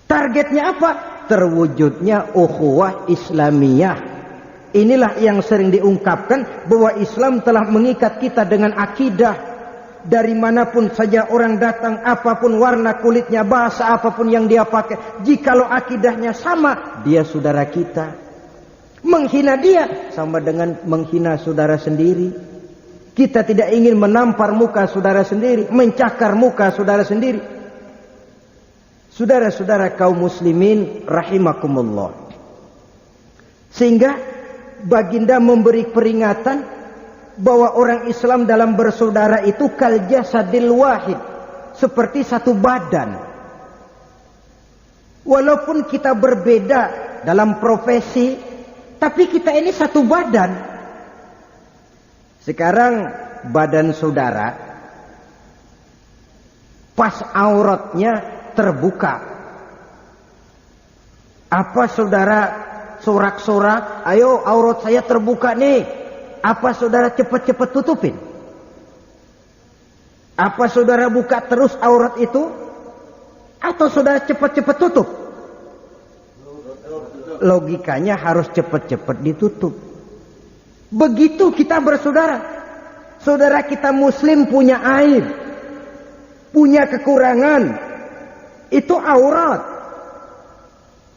Targetnya apa? Terwujudnya ukhuwah Islamiyah. Inilah yang sering diungkapkan bahwa Islam telah mengikat kita dengan akidah. Dari manapun saja orang datang, apapun warna kulitnya, bahasa apapun yang dia pakai, jikalau akidahnya sama, dia saudara kita. Menghina dia sama dengan menghina saudara sendiri. Kita tidak ingin menampar muka saudara sendiri, mencakar muka saudara sendiri. Saudara-saudara kaum muslimin rahimakumullah. Sehingga baginda memberi peringatan bahwa orang Islam dalam bersaudara itu kal jasadil wahid, seperti satu badan. Walaupun kita berbeda dalam profesi, tapi kita ini satu badan. Sekarang badan saudara pas auratnya terbuka, apa saudara sorak-sorak, ayo aurat saya terbuka nih, apa saudara cepat-cepat tutupin? Apa saudara buka terus aurat itu? Atau saudara cepat-cepat tutup? Logikanya harus cepat-cepat ditutup. Begitu kita bersaudara. Saudara kita muslim punya aib, punya kekurangan, itu aurat.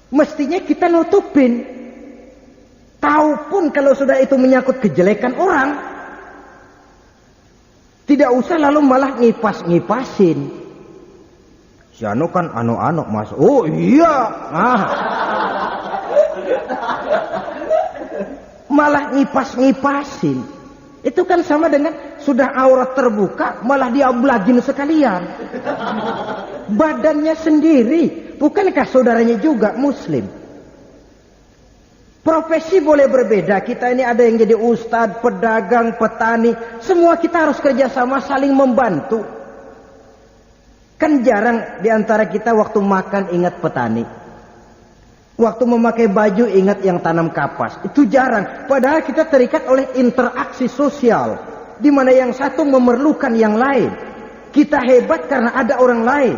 Mestinya kita nutupin. Tahu pun kalau sudah itu menyangkut kejelekan orang, tidak usah lalu malah ngipas-ngipasin. Si anu kan anu-anu mas. Oh iya. Malah ngipas-ngipasin. Itu kan sama dengan sudah aurat terbuka, malah diablagin sekalian. Badannya sendiri. Bukankah saudaranya juga muslim? Profesi boleh berbeda. Kita ini ada yang jadi ustadz, pedagang, petani. Semua kita harus kerjasama, saling membantu. Kan jarang diantara kita waktu makan ingat petani. Waktu memakai baju ingat yang tanam kapas. Itu jarang. Padahal kita terikat oleh interaksi sosial. Di mana yang satu memerlukan yang lain. Kita hebat karena ada orang lain.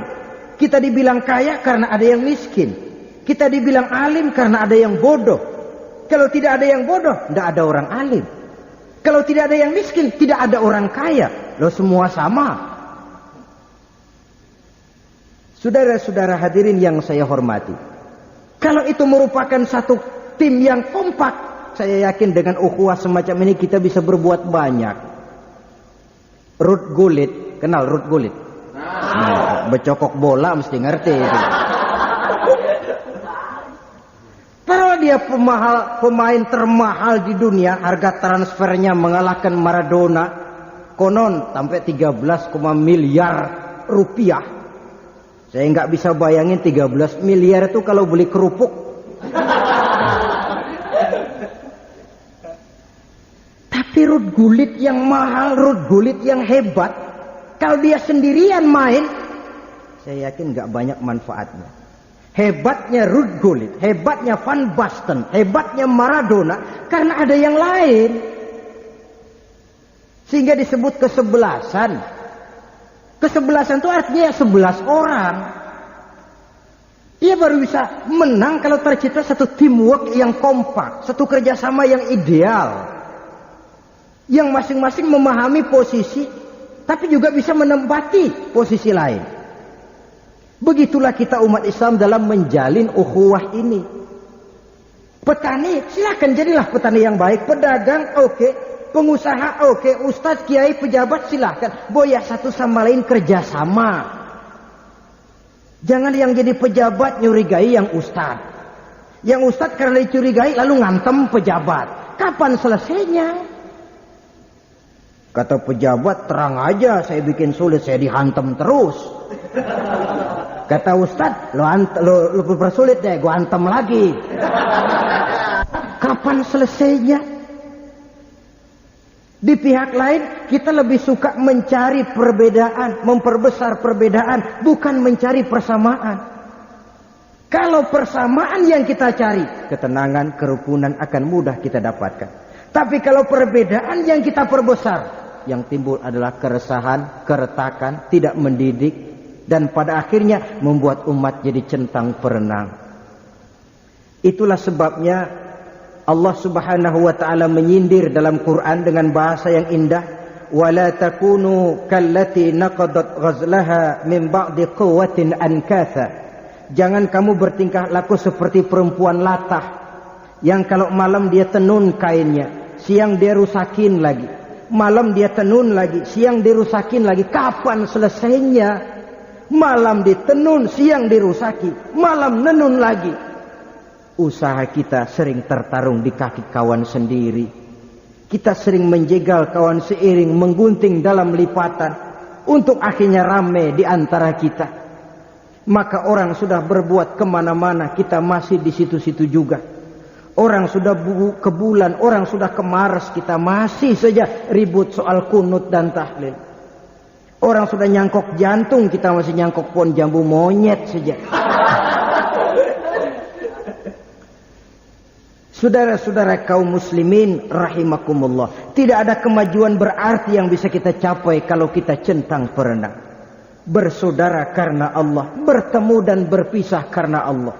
Kita dibilang kaya karena ada yang miskin. Kita dibilang alim karena ada yang bodoh. Kalau tidak ada yang bodoh, tidak ada orang alim. Kalau tidak ada yang miskin, tidak ada orang kaya. Loh, semua sama. Saudara-saudara hadirin yang saya hormati, kalau itu merupakan satu tim yang kompak, saya yakin dengan ukhuwah semacam ini kita bisa berbuat banyak. Ruth Gullit, kenal Ruth Gullit? Nah, becokok bola mesti ngerti itu. Kalau dia pemain termahal di dunia, harga transfernya mengalahkan Maradona, konon sampai 13, miliar rupiah. Saya nggak bisa bayangin 13 miliar itu kalau beli kerupuk. Tapi Ruth Gullit yang mahal, Ruth Gullit yang hebat, kalau dia sendirian main, saya yakin nggak banyak manfaatnya. Hebatnya Ruth Gullit, hebatnya Van Basten, hebatnya Maradona, karena ada yang lain. Sehingga disebut kesebelasan. Kesebelasan itu artinya 11 orang. Ia baru bisa menang kalau tercipta satu teamwork yang kompak, satu kerjasama yang ideal, yang masing-masing memahami posisi, tapi juga bisa menempati posisi lain. Begitulah kita umat Islam dalam menjalin ukhuwah ini. Petani, silakan jadilah petani yang baik. Pedagang, oke. Pengusaha, oke. Ustadz, kiai, pejabat, silakan. Boya satu sama lain kerjasama. Jangan yang jadi pejabat nyurigai yang ustadz. Yang ustadz karena dicurigai lalu ngantem pejabat. Kapan selesainya? Kata pejabat, terang aja saya bikin sulit, saya dihantam terus. Kata ustadz, lo persulit deh, gua hantam lagi. Kapan selesainya? Di pihak lain, kita lebih suka mencari perbedaan, memperbesar perbedaan, bukan mencari persamaan. Kalau persamaan yang kita cari, ketenangan, kerukunan akan mudah kita dapatkan. Tapi kalau perbedaan yang kita perbesar, yang timbul adalah keresahan, keretakan, tidak mendidik, dan pada akhirnya membuat umat jadi centang perenang. Itulah sebabnya Allah Subhanahu wa taala menyindir dalam Quran dengan bahasa yang indah, wala takunu kallati naqadat ghazlaha min ba'di quwwatin ankatha. Jangan kamu bertingkah laku seperti perempuan latah yang kalau malam dia tenun kainnya, siang dia rusakin lagi. Malam dia tenun lagi, siang dirusakin lagi. Kapan selesainya? Malam ditenun, siang dirusaki, malam nenun lagi. Usaha kita sering tertarung di kaki kawan sendiri. Kita sering menjegal kawan seiring, menggunting dalam lipatan, untuk akhirnya rame di antara kita. Maka orang sudah berbuat kemana-mana, kita masih di situ-situ juga. Orang sudah ke bulan, orang sudah ke Mars, kita masih saja ribut soal kunut dan tahlil. Orang sudah nyangkok jantung, kita masih nyangkok pohon jambu monyet saja. Saudara-saudara kaum muslimin rahimakumullah, tidak ada kemajuan berarti yang bisa kita capai kalau kita centang perenang. Bersaudara karena Allah, bertemu dan berpisah karena Allah.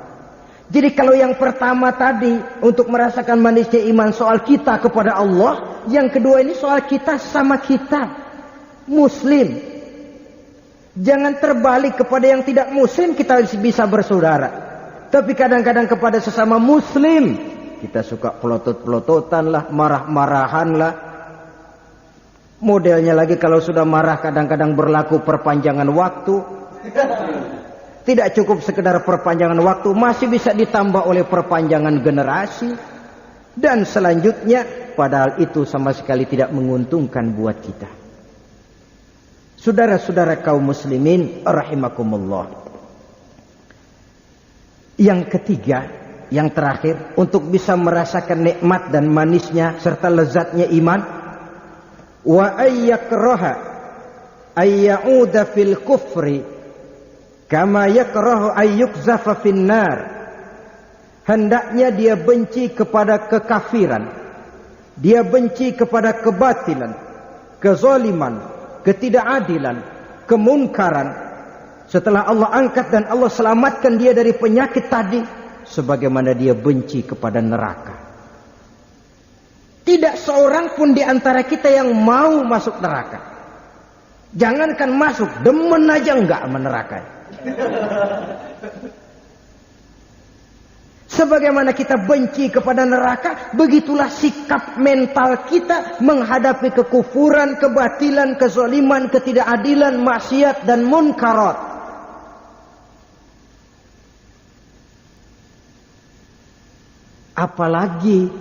Jadi kalau yang pertama tadi untuk merasakan manisnya iman soal kita kepada Allah, yang kedua ini soal kita sama kita, muslim. Jangan terbalik kepada yang tidak muslim kita bisa bersaudara. Tapi kadang-kadang kepada sesama muslim kita suka pelotot-pelototan lah, marah-marahan lah. Modelnya lagi kalau sudah marah kadang-kadang berlaku perpanjangan waktu. Tidak cukup sekedar perpanjangan waktu, masih bisa ditambah oleh perpanjangan generasi. Dan selanjutnya, padahal itu sama sekali tidak menguntungkan buat kita. Saudara-saudara kaum muslimin rahimakumullah. Yang ketiga, yang terakhir, untuk bisa merasakan nikmat dan manisnya serta lezatnya iman, wa ayyakraha ayyauda fil kufri kama yakrahu ayyukzafa finnar. Hendaknya dia benci kepada kekafiran, dia benci kepada kebatilan, kezaliman, ketidakadilan, kemunkaran. Setelah Allah angkat dan Allah selamatkan dia dari penyakit tadi, sebagaimana dia benci kepada neraka. Tidak seorang pun di antara kita yang mau masuk neraka. Jangankan masuk, demen aja enggak sama neraka. Sebagaimana kita benci kepada neraka, begitulah sikap mental kita menghadapi kekufuran, kebatilan, kezaliman, ketidakadilan, maksiat dan munkarat. Apalagi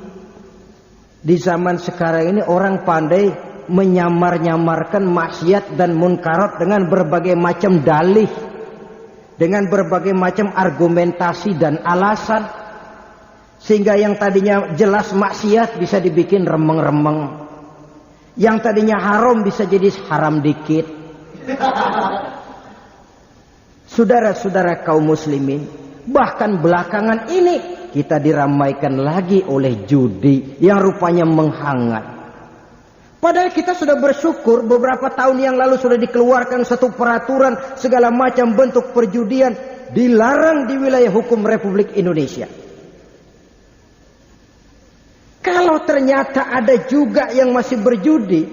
di zaman sekarang ini orang pandai menyamar-nyamarkan maksiat dan munkarat dengan berbagai macam dalih, dengan berbagai macam argumentasi dan alasan, sehingga yang tadinya jelas maksiat bisa dibikin remeng-remeng, yang tadinya haram bisa jadi haram dikit. Saudara-saudara kaum muslimin, bahkan belakangan ini kita diramaikan lagi oleh judi yang rupanya menghangat. Padahal kita sudah bersyukur beberapa tahun yang lalu sudah dikeluarkan satu peraturan segala macam bentuk perjudian dilarang di wilayah hukum Republik Indonesia. Kalau ternyata ada juga yang masih berjudi,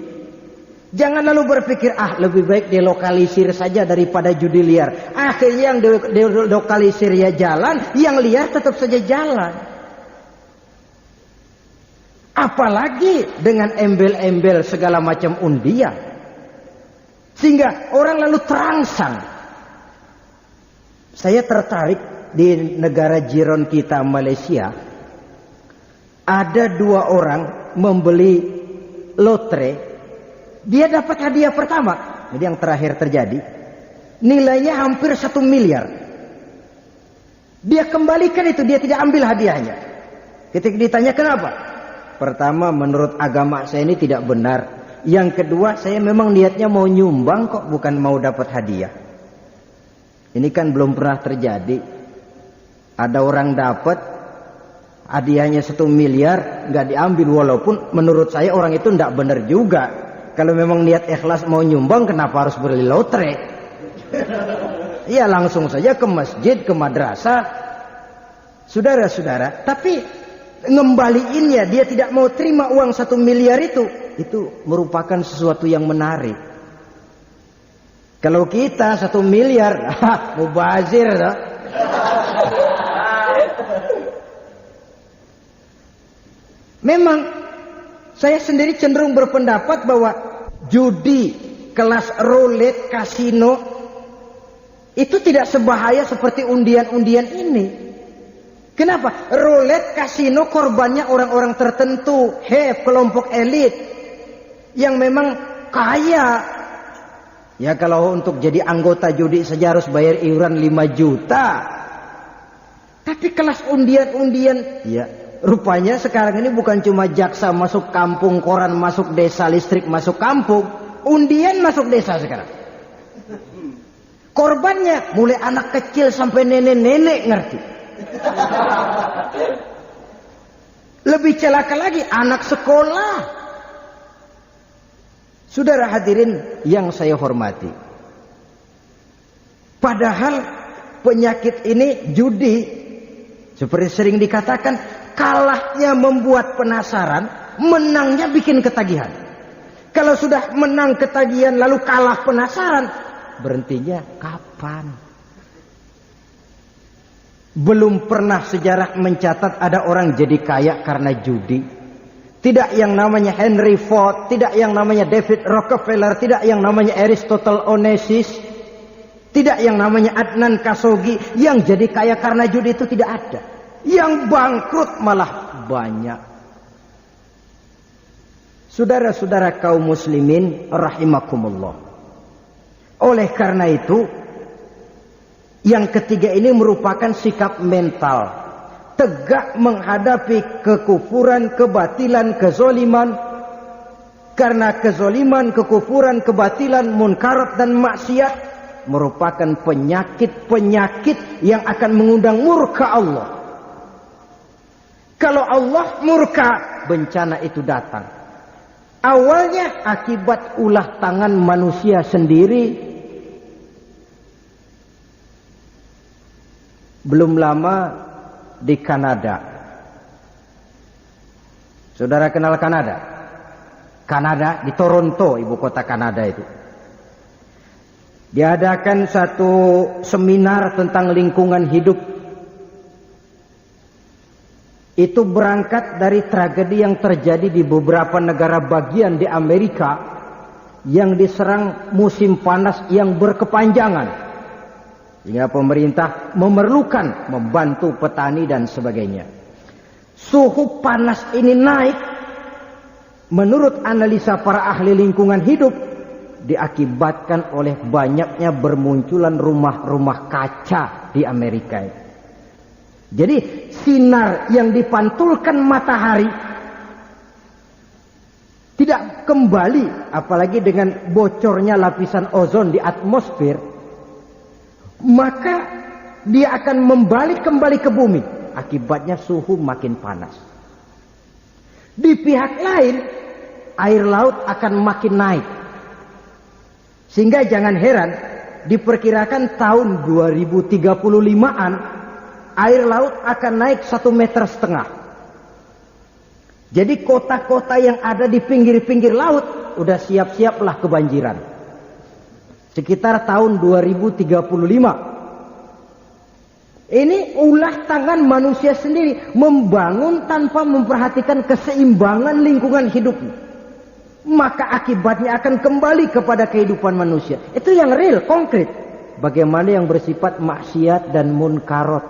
jangan lalu berpikir, lebih baik dilokalisir saja daripada judi liar. Akhirnya yang dilokalisir ya jalan, yang liar tetap saja jalan. Apalagi dengan embel-embel segala macam undian, sehingga orang lalu terangsang. Saya tertarik di negara jiran kita Malaysia. Ada 2 orang membeli lotre, dia dapat hadiah pertama. Jadi yang terakhir terjadi, nilainya hampir 1 miliar. Dia kembalikan itu, dia tidak ambil hadiahnya. Ketika ditanya kenapa? Pertama, menurut agama saya ini tidak benar. Yang kedua, saya memang niatnya mau nyumbang kok, bukan mau dapat hadiah. Ini kan belum pernah terjadi. Ada orang dapat hadiahnya 1 miliar, nggak diambil, walaupun menurut saya orang itu tidak benar juga. Kalau memang niat ikhlas mau nyumbang, kenapa harus beli lotre? Ya langsung saja ke masjid, ke madrasah. Saudara-saudara, tapi ngembaliinnya, dia tidak mau terima uang 1 miliar itu merupakan sesuatu yang menarik. Kalau kita 1 miliar, mubazir, memang saya sendiri cenderung berpendapat bahwa judi kelas roulette, kasino itu tidak sebahaya seperti undian-undian ini. Kenapa? Roulette, kasino korbannya orang-orang tertentu, kelompok elit yang memang kaya. Ya kalau untuk jadi anggota judi saja harus bayar iuran 5 juta. Tapi kelas undian-undian, ya rupanya sekarang ini bukan cuma jaksa masuk kampung, koran masuk desa, listrik masuk kampung, undian masuk desa sekarang. Korbannya mulai anak kecil sampai nenek-nenek, ngerti? Lebih celaka lagi anak sekolah. Saudara hadirin yang saya hormati, padahal penyakit ini judi seperti sering dikatakan, kalahnya membuat penasaran, menangnya bikin ketagihan. Kalau sudah menang ketagihan lalu kalah penasaran, berhentinya kapan? Belum pernah sejarah mencatat ada orang jadi kaya karena judi. Tidak yang namanya Henry Ford, tidak yang namanya David Rockefeller, tidak yang namanya Aristotle Onassis, tidak yang namanya Adnan Khashoggi. Yang jadi kaya karena judi itu tidak ada. Yang bangkrut malah banyak. Saudara-saudara kaum muslimin rahimakumullah. Oleh karena itu, yang ketiga ini merupakan sikap mental. Tegak menghadapi kekufuran, kebatilan, kezoliman. Karena kezoliman, kekufuran, kebatilan, munkarat dan maksiat merupakan penyakit-penyakit yang akan mengundang murka Allah. Kalau Allah murka, bencana itu datang. Awalnya akibat ulah tangan manusia sendiri. Belum lama di Kanada. Saudara kenal Kanada? Kanada, di Toronto, ibu kota Kanada itu. Diadakan satu seminar tentang lingkungan hidup. Itu berangkat dari tragedi yang terjadi di beberapa negara bagian di Amerika yang diserang musim panas yang berkepanjangan, sehingga pemerintah memerlukan membantu petani dan sebagainya. Suhu panas ini naik, menurut analisa para ahli lingkungan hidup, diakibatkan oleh banyaknya bermunculan rumah-rumah kaca di Amerika. Jadi sinar yang dipantulkan matahari tidak kembali, apalagi dengan bocornya lapisan ozon di atmosfer, maka dia akan kembali ke bumi. Akibatnya suhu makin panas. Di pihak lain, air laut akan makin naik. Sehingga jangan heran, diperkirakan tahun 2035-an air laut akan naik 1,5 meter. Jadi kota-kota yang ada di pinggir-pinggir laut udah siap-siaplah kebanjiran. Sekitar tahun 2035. Ini ulah tangan manusia sendiri, membangun tanpa memperhatikan keseimbangan lingkungan hidupnya. Maka akibatnya akan kembali kepada kehidupan manusia. Itu yang real, konkret. Bagaimana yang bersifat maksiat dan munkarat.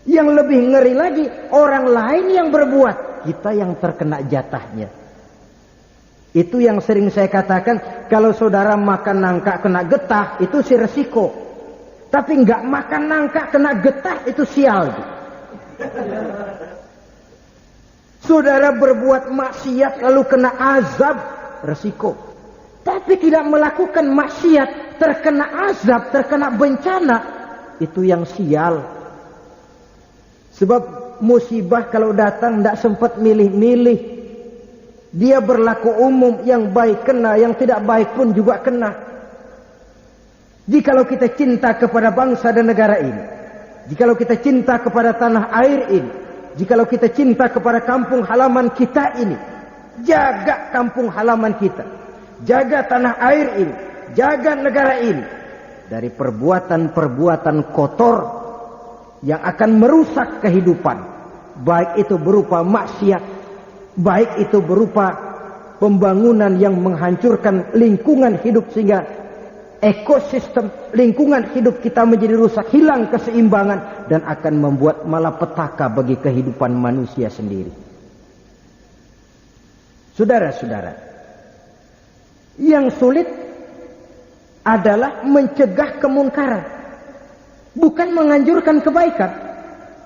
Yang lebih ngeri lagi, orang lain yang berbuat, kita yang terkena jatahnya. Itu yang sering saya katakan, kalau saudara makan nangka kena getah, itu si resiko. Tapi nggak makan nangka kena getah, itu sial. Saudara berbuat maksiat lalu kena azab, resiko. Tapi tidak melakukan maksiat, terkena azab, terkena bencana, itu yang sial. Sebab musibah kalau datang tidak sempat milih-milih. Dia berlaku umum, yang baik kena, yang tidak baik pun juga kena. Jikalau kita cinta kepada bangsa dan negara ini, jikalau kita cinta kepada tanah air ini, jikalau kita cinta kepada kampung halaman kita ini, jaga kampung halaman kita, jaga tanah air ini, jaga negara ini dari perbuatan-perbuatan kotor yang akan merusak kehidupan, baik itu berupa maksiat, baik itu berupa pembangunan yang menghancurkan lingkungan hidup sehingga ekosistem lingkungan hidup kita menjadi rusak, hilang keseimbangan, dan akan membuat malapetaka bagi kehidupan manusia sendiri. Saudara-saudara, yang sulit adalah mencegah kemunkaran, bukan menganjurkan kebaikan.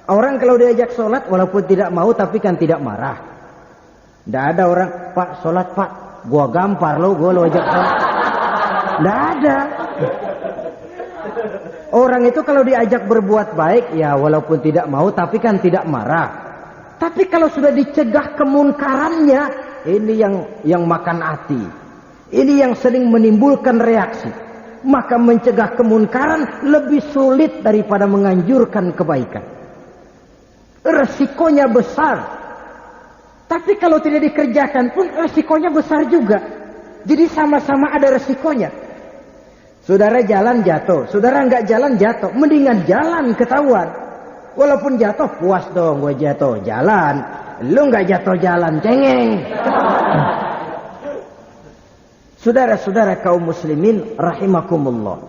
Orang kalau diajak sholat walaupun tidak mau tapi kan tidak marah. Tidak ada orang, Pak sholat Pak, gua gampar lo, gua lo ajak sholat. Tidak ada. Orang itu kalau diajak berbuat baik, ya walaupun tidak mau tapi kan tidak marah. Tapi kalau sudah dicegah kemunkarannya, ini yang makan hati. Ini yang sering menimbulkan reaksi. Maka mencegah kemunkaran lebih sulit daripada menganjurkan kebaikan. Resikonya besar. Tapi kalau tidak dikerjakan pun resikonya besar juga. Jadi sama-sama ada resikonya. Saudara jalan jatuh, saudara nggak jalan jatuh, mendingan jalan ketahuan. Walaupun jatuh puas dong, gue jatuh jalan, lu nggak jatuh jalan cengeng. Saudara-saudara kaum muslimin rahimakumullah.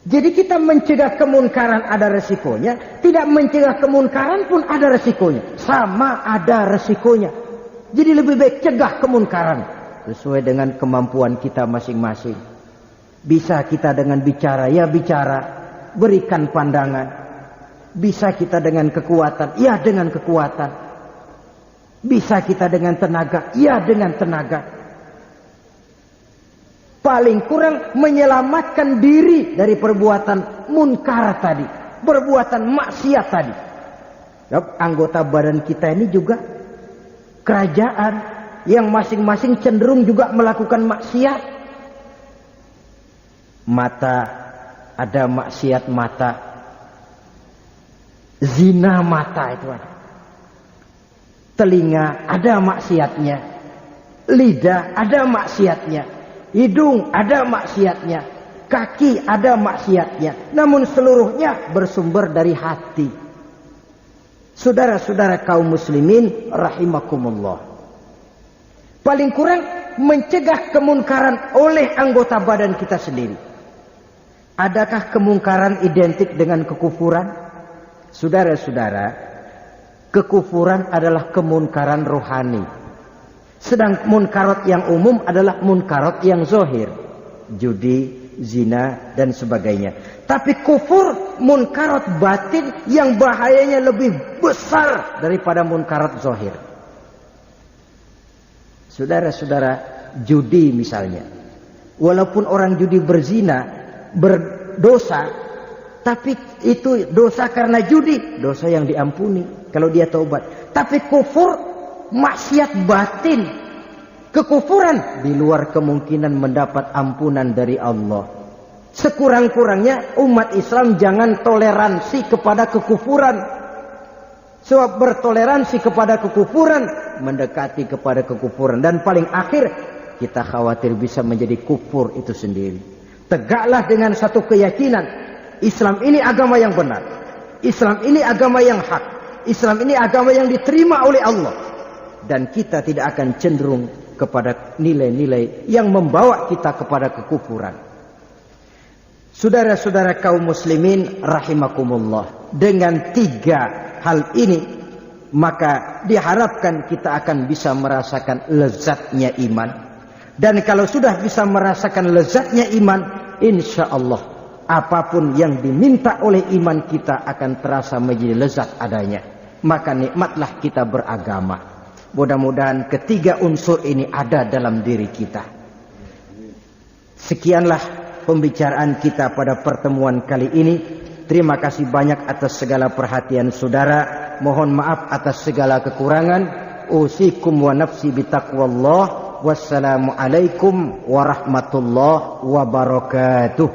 Jadi kita mencegah kemunkaran ada resikonya, tidak mencegah kemunkaran pun ada resikonya, sama ada resikonya. Jadi lebih baik cegah kemunkaran sesuai dengan kemampuan kita masing-masing. Bisa kita dengan bicara, ya bicara, berikan pandangan. Bisa kita dengan kekuatan, ya dengan kekuatan. Bisa kita dengan tenaga, ya dengan tenaga. Paling kurang menyelamatkan diri dari perbuatan munkar tadi, perbuatan maksiat tadi. Anggota badan kita ini juga kerajaan yang masing-masing cenderung juga melakukan maksiat. Mata, ada maksiat mata, zina mata itu ada. Telinga ada maksiatnya, lidah ada maksiatnya, hidung ada maksiatnya, kaki ada maksiatnya. Namun seluruhnya bersumber dari hati. Saudara-saudara kaum muslimin rahimakumullah. Paling kurang mencegah kemungkaran oleh anggota badan kita sendiri. Adakah kemungkaran identik dengan kekufuran? Saudara-saudara, kekufuran adalah kemunkaran rohani. Sedang munkarat yang umum adalah munkarat yang zahir. Judi, zina, dan sebagainya. Tapi kufur, munkarat batin yang bahayanya lebih besar daripada munkarat zahir. Saudara-saudara, judi misalnya. Walaupun orang judi berzina, berdosa, tapi itu dosa karena judi, dosa yang diampuni kalau dia taubat. Tapi kufur, maksiat batin, kekufuran di luar kemungkinan mendapat ampunan dari Allah. Sekurang-kurangnya umat Islam jangan toleransi kepada kekufuran. Sebab bertoleransi kepada kekufuran mendekati kepada kekufuran, dan paling akhir kita khawatir bisa menjadi kufur itu sendiri. Tegaklah dengan satu keyakinan, Islam ini agama yang benar, Islam ini agama yang hak, Islam ini agama yang diterima oleh Allah, dan kita tidak akan cenderung kepada nilai-nilai yang membawa kita kepada kekufuran. Saudara-saudara kaum muslimin rahimakumullah, dengan 3 hal ini maka diharapkan kita akan bisa merasakan lezatnya iman. Dan kalau sudah bisa merasakan lezatnya iman, insya Allah apapun yang diminta oleh iman kita akan terasa menjadi lezat adanya. Maka nikmatlah kita beragama. Mudah-mudahan ketiga unsur ini ada dalam diri kita. Sekianlah pembicaraan kita pada pertemuan kali ini. Terima kasih banyak atas segala perhatian saudara. Mohon maaf atas segala kekurangan. Usikum wa nafsi bitaqwallah. Wassalamualaikum warahmatullahi wabarakatuh.